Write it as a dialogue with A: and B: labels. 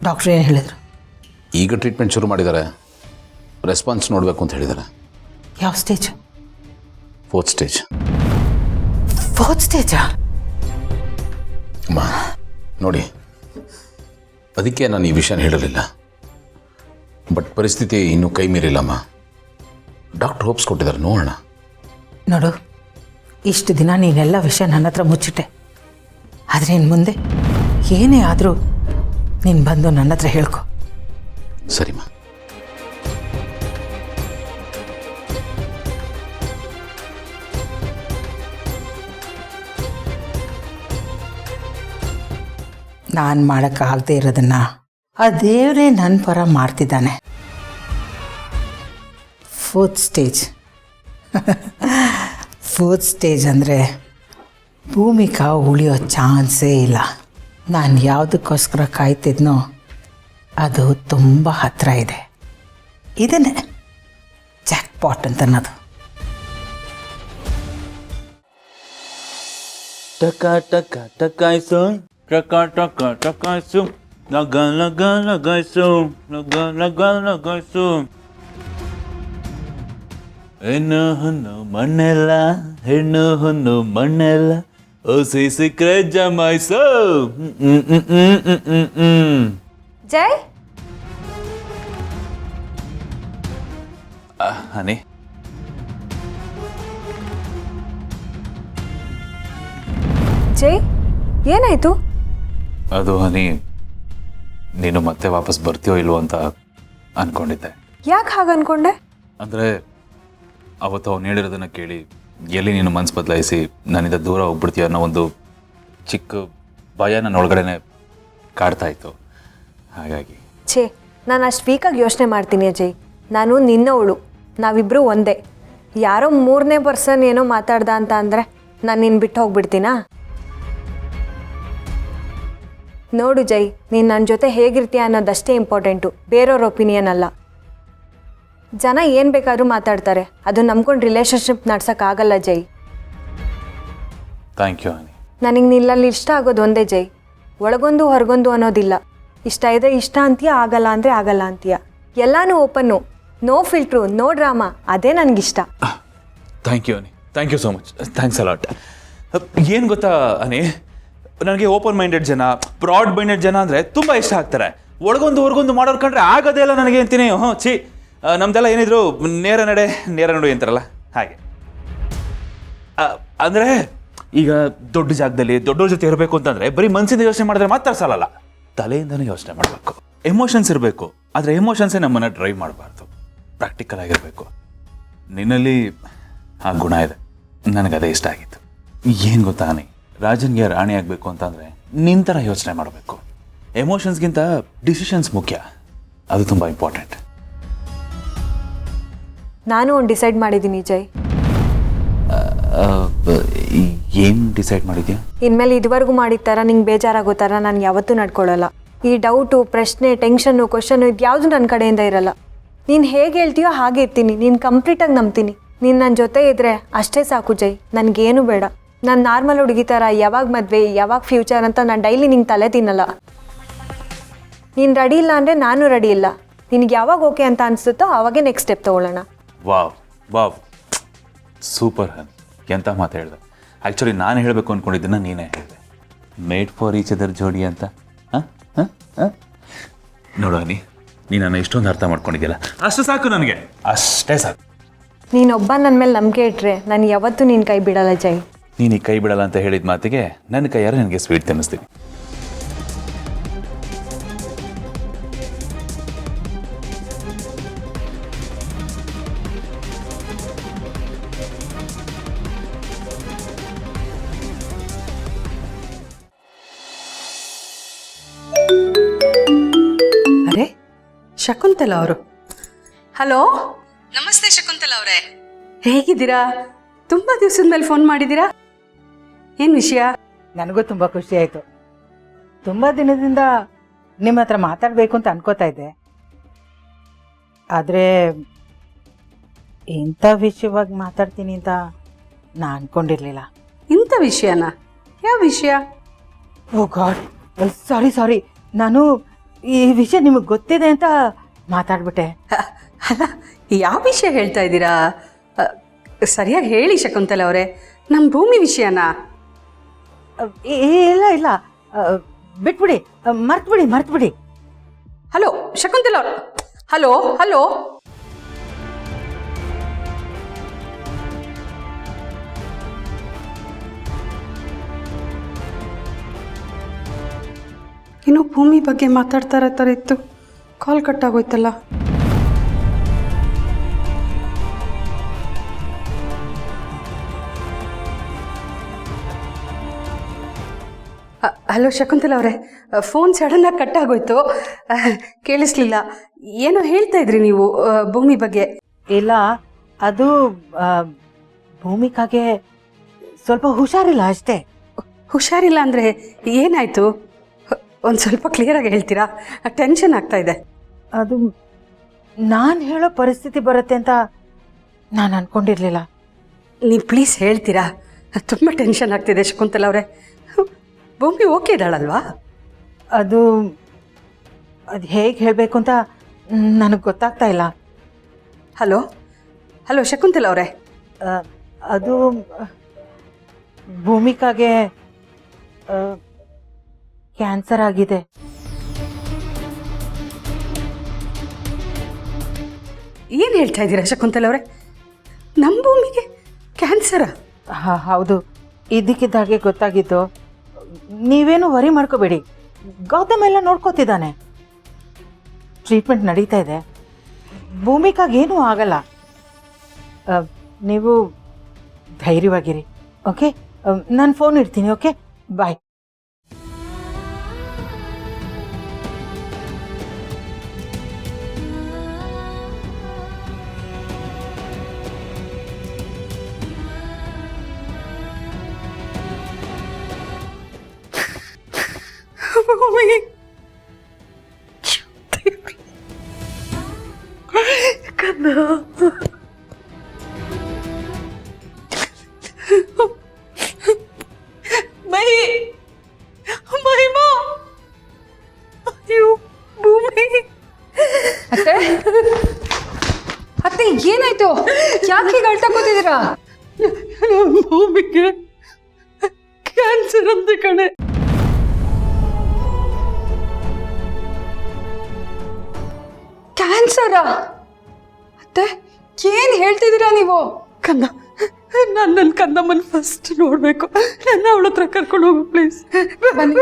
A: Doctor ಏನು ಹೇಳಿದರು?
B: ಈಗ ಟ್ರೀಟ್ಮೆಂಟ್ ಶುರು ಮಾಡಿದ್ದಾರೆ, ರೆಸ್ಪಾನ್ಸ್ ನೋಡಬೇಕು ಅಂತ ಹೇಳಿದ್ದಾರೆ.
A: ಯಾವ ಸ್ಟೇಜ್?
B: 4th stage.
A: 4th ಸ್ಟೇಜಾ?
B: ಅಮ್ಮ ನೋಡಿ, ಅದಕ್ಕೆ ನಾನು ಈ ವಿಷಯನ ಹೇಳಿರಲಿಲ್ಲ. ಬಟ್ ಪರಿಸ್ಥಿತಿ ಇನ್ನೂ ಕೈ ಮೀರಿಲ್ಲಮ್ಮ. ಡಾಕ್ಟ್ರ್ ಹೋಪ್ಸ್ ಕೊಟ್ಟಿದ್ದಾರೆ, ನೋಡೋಣ.
A: ನೋಡು, ಇಷ್ಟು ದಿನ ನೀನೆಲ್ಲ ವಿಷಯ ನನ್ನ ಹತ್ರ ಮುಚ್ಚಿಟ್ಟೆ. ಆದರೆ ಇನ್ನು ಮುಂದೆ ಏನೇ ಆದರೂ ನೀನು ಬಂದು ನನ್ನ ಹತ್ರ ಹೇಳ್ಕೊ.
B: ಸರಿಮ್ಮ.
A: ನಾನು ಮಾಡೋಕ್ಕಾಗದೇ ಇರೋದನ್ನು ಆ ದೇವರೇ ನನ್ನ ಪರ ಮಾಡ್ತಿದ್ದಾನೆ. 4th stage. 4th ಸ್ಟೇಜ್ ಅಂದರೆ ಭೂಮಿಕಾ ಉಳಿಯೋ ಚಾನ್ಸೇ ಇಲ್ಲ. ನಾನು ಯಾವುದಕ್ಕೋಸ್ಕರ ಕಾಯ್ತಿದ್ನೋ ಅದು ತುಂಬ ಹತ್ತಿರ ಇದೆ. ಇದನ್ನೇ ಜಾಕ್ ಪಾಟ್ ಅಂತ ಅನ್ನೋದು.
C: ಟಕ ಟಕ ಟಕಾಯ್ಸು, ಟಕ ಟಕ ಟಕಾಯ್ಸು, ಲಗ ಲಗ ಲಗಾಯ್ಸು, ಲಗ ಲಗ ಲಗಾಯ್ಸು. ಹೆಣ್ಣು ಹೊನ್ನು ಮಣ್ಣೆಲ್ಲ, ಹೆಣ್ಣು ಹೊನ್ನು ಮಣ್ಣೆಲ್ಲ, ಓಸಿ ಸಿಕ್ರೆ ಜಮಾಯ್ಸು.
D: ಜೈ,
C: ಹನಿ,
D: ಜೈ ಏನಾಯ್ತು?
C: ಅದು ಹನಿ, ನೀನು ಮತ್ತೆ ವಾಪಸ್ ಬರ್ತೀಯೋ ಇಲ್ವೋ ಅಂತ ಅನ್ಕೊಂಡಿದ್ದೆ.
D: ಯಾಕೆ ಹಾಗೆ ಅನ್ಕೊಂಡೆ?
C: ಅಂದರೆ ಅವತ್ತು ಅವ್ನು ಹೇಳಿರೋದನ್ನು ಕೇಳಿ ಎಲ್ಲಿ ನೀನು ಮನಸ್ಸು ಬದಲಾಯಿಸಿ ನನ್ನಿಂದ ದೂರ ಹೋಗ್ಬಿಡ್ತೀಯ ಅನ್ನೋ ಒಂದು ಚಿಕ್ಕ ಭಯ ನನ್ನ ಒಳಗಡೆನೆ ಕಾಡ್ತಾ ಇತ್ತು. ಹಾಗಾಗಿ
D: ಛೇ, ನಾನು ಅಷ್ಟು ವೀಕಾಗಿ ಯೋಚನೆ ಮಾಡ್ತೀನಿ ಅಜಯ್. ನಾನು ನಿನ್ನವಳು, ನಾವಿಬ್ಬರು ಒಂದೇ. ಯಾರೋ 3ನೇ ಪರ್ಸನ್ ಏನೋ ಮಾತಾಡ್ದ ಅಂತ ಅಂದರೆ ನಾನು ನಿನ್ನ ಬಿಟ್ಟು ಹೋಗ್ಬಿಡ್ತೀನಾ? ನೋಡು ಜೈ, ನೀನು ನನ್ನ ಜೊತೆ ಹೇಗಿರ್ತೀಯ ಅನ್ನೋದಷ್ಟೇ ಇಂಪಾರ್ಟೆಂಟು, ಬೇರೆಯವ್ರ ಒಪಿನಿಯನ್ ಅಲ್ಲ. ಜನ ಏನು ಬೇಕಾದರೂ ಮಾತಾಡ್ತಾರೆ, ಅದು ನಂಬ್ಕೊಂಡು ರಿಲೇಷನ್ಶಿಪ್ ನಡ್ಸೋಕ್ಕಾಗಲ್ಲ ಜೈ.
C: ಥ್ಯಾಂಕ್ ಯು ಹನಿ.
D: ನನಗೆ ನಿನ್ನಲ್ಲಿ ಇಷ್ಟ ಆಗೋದು ಒಂದೇ ಜೈ, ಒಳಗೊಂದು ಹೊರಗೊಂದು ಅನ್ನೋದಿಲ್ಲ. ಇಷ್ಟ ಇದ್ರೆ ಇಷ್ಟ ಅಂತೀಯ, ಆಗಲ್ಲ ಅಂದರೆ ಆಗಲ್ಲ ಅಂತೀಯ. ಎಲ್ಲನೂ open, no filter, no drama, ಅದೇ ನನಗಿಷ್ಟ.
C: Thank you honey, thank you so much, thanks a lot. ಏನು ಗೊತ್ತಾ ಹನಿ, ನನಗೆ ಓಪನ್ ಮೈಂಡೆಡ್ ಜನ, ಬ್ರಾಡ್ ಮೈಂಡೆಡ್ ಜನ ಅಂದರೆ ತುಂಬ ಇಷ್ಟ ಆಗ್ತಾರೆ. ಒಳಗೊಂದು ಹೊರಗೊಂದು ಮಾಡೋರು ಕಂಡ್ರೆ ಆಗೋದೇ ಇಲ್ಲ ನನಗೆ ಅಂತೀನಿ. ಛೀ, ನಮ್ದೆಲ್ಲ ಏನಿದ್ರು ನೇರ ನಡು ಅಂತಾರಲ್ಲ ಹಾಗೆ. ಅಂದರೆ ಈಗ ದೊಡ್ಡ ಜಾಗದಲ್ಲಿ ದೊಡ್ಡವ್ರ ಜೊತೆ ಇರಬೇಕು ಅಂತಂದರೆ ಬರೀ ಮನಸ್ಸಿಂದ ಯೋಚನೆ ಮಾಡಿದ್ರೆ ಮಾತ್ರ ಸಾಲಲ್ಲ, ತಲೆಯಿಂದನೂ ಯೋಚನೆ ಮಾಡಬೇಕು. ಎಮೋಷನ್ಸ್ ಇರಬೇಕು, ಆದರೆ ಎಮೋಷನ್ಸೇ ನಮ್ಮನ್ನು ಡ್ರೈವ್ ಮಾಡಬಾರ್ದು. ಪ್ರಾಕ್ಟಿಕಲ್ ಆಗಿರಬೇಕು. ನಿನ್ನಲ್ಲಿ ಆ ಗುಣ ಇದೆ, ನನಗದೇ ಇಷ್ಟ ಆಗಿತ್ತು. ಏನು ಗೊತ್ತಾ ಹನಿ, ರಾಜನ್ಗೆ ರಾಣಿ ಆಗಬೇಕು ಅಂತಂದರೆ ನಿನ್ನ ಥರ ಯೋಚನೆ ಮಾಡಬೇಕು. ಎಮೋಷನ್ಸ್ಗಿಂತ ಡಿಸಿಷನ್ಸ್ ಮುಖ್ಯ, ಅದು ತುಂಬ ಇಂಪಾರ್ಟೆಂಟ್.
D: ನಾನು ಒಂದು ಡಿಸೈಡ್ ಮಾಡಿದ್ದೀನಿ ಜೈ.
C: ಏನು ಡಿಸೈಡ್ ಮಾಡಿದ್ಯಾ?
D: ಇನ್ಮೇಲೆ ಇದುವರೆಗೂ ಮಾಡಿದ ಥರ ನಿಂಗೆ ಬೇಜಾರಾಗೋ ಥರ ನಾನು ಯಾವತ್ತೂ ನಡ್ಕೊಳ್ಳಲ್ಲ. ಈ ಡೌಟು, ಪ್ರಶ್ನೆ, ಟೆನ್ಷನ್ನು, ಕ್ವಶನ್ನು ಇದ್ಯಾವುದು ನನ್ನ ಕಡೆಯಿಂದ ಇರಲ್ಲ. ನೀನು ಹೇಗೆ ಹೇಳ್ತೀಯೋ ಹಾಗೆ ಇರ್ತೀನಿ. ನೀನು ಕಂಪ್ಲೀಟಾಗಿ ನಂಬ್ತೀನಿ. ನೀನು ನನ್ನ ಜೊತೆ ಇದ್ದರೆ ಅಷ್ಟೇ ಸಾಕು ಜೈ, ನನಗೇನು ಬೇಡ. ನಾನು ನಾರ್ಮಲ್ ಹುಡುಗಿ ಥರ ಯಾವಾಗ ಮದುವೆ, ಯಾವಾಗ ಫ್ಯೂಚರ್ ಅಂತ ನಾನು ಡೈಲಿ ನಿಂಗೆ ತಲೆ ತಿನ್ನಲ್ಲ. ನೀನು ರೆಡಿ ಇಲ್ಲ ಅಂದರೆ ನಾನು ರೆಡಿ ಇಲ್ಲ. ನಿನಗೆ ಯಾವಾಗ ಓಕೆ ಅಂತ ಅನಿಸುತ್ತೋ ಆವಾಗೇ ನೆಕ್ಸ್ಟ್ ಸ್ಟೆಪ್ ತೊಗೊಳ್ಳೋಣ.
C: ವಾವ್ ವಾವ್, ಸೂಪರ್ ಹನ್, ಎಂಥ ಮಾತು ಹೇಳಿದೆ. ಆ್ಯಕ್ಚುಲಿ ನಾನು ಹೇಳಬೇಕು ಅಂದ್ಕೊಂಡಿದ್ದನ್ನು ನೀನೇ ಹೇಳಿದೆ. ಮೇಡ್ ಫಾರ್ ಈಚ್ ಅದರ್ ಜೋಡಿ ಅಂತ. ಹಾಂ ಹಾಂ ಹಾಂ, ನೋಡು ಹನಿ, ನೀನು ನನ್ನ ಇಷ್ಟೊಂದು ಅರ್ಥ ಮಾಡ್ಕೊಂಡಿದ್ಯಲ್ಲ, ಅಷ್ಟು ಸಾಕು ನನಗೆ, ಅಷ್ಟೇ ಸಾಕು.
D: ನೀನೊಬ್ಬ ನನ್ನ ಮೇಲೆ ನಂಬಿಕೆ ಇಟ್ಟರೆ ನಾನು ಯಾವತ್ತೂ ನಿನ್ನ ಕೈ ಬಿಡಲ್ಲ ಜೈ.
C: ನೀನು ಈ ಕೈ ಬಿಡಲ್ಲ ಅಂತ ಹೇಳಿದ ಮಾತಿಗೆ ನನ್ನ ಕೈಯಾರೆ ನನಗೆ ಸ್ವೀಟ್ ತಿನ್ನಿಸ್ತೀನಿ.
E: ಅರೆ, ಶಕುಂತಲಾ ಅವರು. ಹಲೋ,
F: ನಮಸ್ತೆ ಶಕುಂತಲಾ ಅವರೇ,
E: ಹೇಗಿದ್ದೀರಾ? ತುಂಬ ದಿವಸದ ಮೇಲೆ ಫೋನ್ ಮಾಡಿದ್ದೀರಾ, ಏನು ವಿಷಯ?
A: ನನಗೂ ತುಂಬ ಖುಷಿ ಆಯಿತು. ತುಂಬ ದಿನದಿಂದ ನಿಮ್ಮ ಹತ್ರ ಮಾತಾಡಬೇಕು ಅಂತ ಅನ್ಕೋತಾ ಇದ್ದೆ. ಆದರೆ ಇಂಥ ವಿಷಯವಾಗಿ ಮಾತಾಡ್ತೀನಿ ಅಂತ ನಾನು ಅಂದ್ಕೊಂಡಿರಲಿಲ್ಲ.
E: ಇಂಥ ವಿಷಯನಾ? ಯಾವ ವಿಷಯ?
A: ಓ ಗಾಡ್, ಸಾರಿ ನಾನು ಈ ವಿಷಯ ನಿಮಗೆ ಗೊತ್ತಿದೆ ಅಂತ ಮಾತಾಡ್ಬಿಟ್ಟೆ.
E: ಅಲ್ಲ, ಯಾವ ವಿಷಯ ಹೇಳ್ತಾ ಇದ್ದೀರಾ? ಸರಿಯಾಗಿ ಹೇಳಿ ಶಕುಂತಲ ಅವರೇ, ನಮ್ಮ ಭೂಮಿ ವಿಷಯನಾ?
A: ಇಲ್ಲ ಇಲ್ಲ, ಬಿಟ್ಬಿಡಿ, ಮರ್ತ್ಬಿಡಿ.
E: ಹಲೋ ಶಕುಂತಲ ಅವ್ರ, ಹಲೋ ಹಲೋ. ಏನೋ ಭೂಮಿ ಬಗ್ಗೆ ಮಾತಾಡ್ತಾ ಇರೋ ಥರ ಇತ್ತು, ಕಾಲ್ ಕಟ್ಟಾಗೋಯ್ತಲ್ಲ. ಹಲೋ ಶಕುಂತಲ ಅವರೇ, ಫೋನ್ ಸಡನ್ನಾಗಿ ಕಟ್ಟಾಗೋಯ್ತು, ಕೇಳಿಸ್ಲಿಲ್ಲ. ಏನೋ ಹೇಳ್ತಾ ಇದ್ರಿ ನೀವು ಭೂಮಿ ಬಗ್ಗೆ.
A: ಇಲ್ಲ, ಅದು ಭೂಮಿಕಾಗೆ ಸ್ವಲ್ಪ ಹುಷಾರಿಲ್ಲ ಅಷ್ಟೇ.
E: ಹುಷಾರಿಲ್ಲ ಅಂದರೆ ಏನಾಯಿತು? ಒಂದು ಸ್ವಲ್ಪ ಕ್ಲಿಯರಾಗಿ ಹೇಳ್ತೀರಾ? ಟೆನ್ಷನ್ ಆಗ್ತಾ ಇದೆ.
A: ಅದು ನಾನು ಹೇಳೋ ಪರಿಸ್ಥಿತಿ ಬರುತ್ತೆ ಅಂತ ನಾನು ಅಂದ್ಕೊಂಡಿರಲಿಲ್ಲ.
E: ನೀವು ಪ್ಲೀಸ್ ಹೇಳ್ತೀರಾ? ತುಂಬ ಟೆನ್ಷನ್ ಆಗ್ತಿದೆ ಶಕುಂತಲ ಅವರೇ. ಭೂಮಿ ಓಕೆ ಇದ್ದಾಳಲ್ವಾ?
A: ಅದು ಹೇಗೆ ಹೇಳಬೇಕು ಅಂತ ನನಗೆ ಗೊತ್ತಾಗ್ತಾ ಇಲ್ಲ.
E: ಹಲೋ ಹಲೋ ಶಕುಂತಲ ಅವರೇ,
A: ಅದು ಭೂಮಿಕಾಗೆ ಕ್ಯಾನ್ಸರ್ ಆಗಿದೆ.
E: ಏನು ಹೇಳ್ತಾ ಇದ್ದೀರಾ ಶಕುಂತಲ ಅವರೇ? ನಮ್ಮ ಭೂಮಿಗೆ ಕ್ಯಾನ್ಸರಾ?
A: ಹೌದು, ಇದ್ದಕ್ಕಿದ್ದಾಗೆ ಗೊತ್ತಾಗಿತ್ತು. ನೀವೇನು ವರಿ ಮಾಡ್ಕೋಬೇಡಿ, ಗೌತಮ್ ಎಲ್ಲ ನೋಡ್ಕೋತಿದ್ದಾನೆ. ಟ್ರೀಟ್ಮೆಂಟ್ ನಡೀತಾ ಇದೆ, ಭೂಮಿಕಾಗೇನೂ ಆಗಲ್ಲ. ನೀವು ಧೈರ್ಯವಾಗಿರಿ, ಓಕೆ? ನಾನು ಫೋನ್ ಇಡ್ತೀನಿ, ಓಕೆ? ಬಾಯ್.
E: ಭೂಮಿ ಕನ್ನ ಮೈ ಮಹಿಮಾ, ಅಯ್ಯೋ ಭೂಮಿ.
F: ಅತ್ತೆ ಅತ್ತೆ ಏನಾಯ್ತು? ಯಾಕೆ ಗಲ್ಟ ಕೂತಿದ್ದೀರಾ?
E: ನಮ್ಮ ಭೂಮಿಗೆ ಕ್ಯಾನ್ಸರ್ ಅಂತೆ ಕಣೆ.
F: ಕ್ಯಾನ್ಸರಾ? ಅತ್ತೆ ಏನ್ ಹೇಳ್ತಿದ್ದೀರಾ ನೀವು?
E: ಕಂದ, ನನ್ನ ಕಂದಮ್ಮನ ಫಸ್ಟ್ ನೋಡ್ಬೇಕು. ನನ್ನ ಅವಳ ಹತ್ರ ಕರ್ಕೊಂಡು ಹೋಗು ಪ್ಲೀಸ್.
F: ಬನ್ನಿ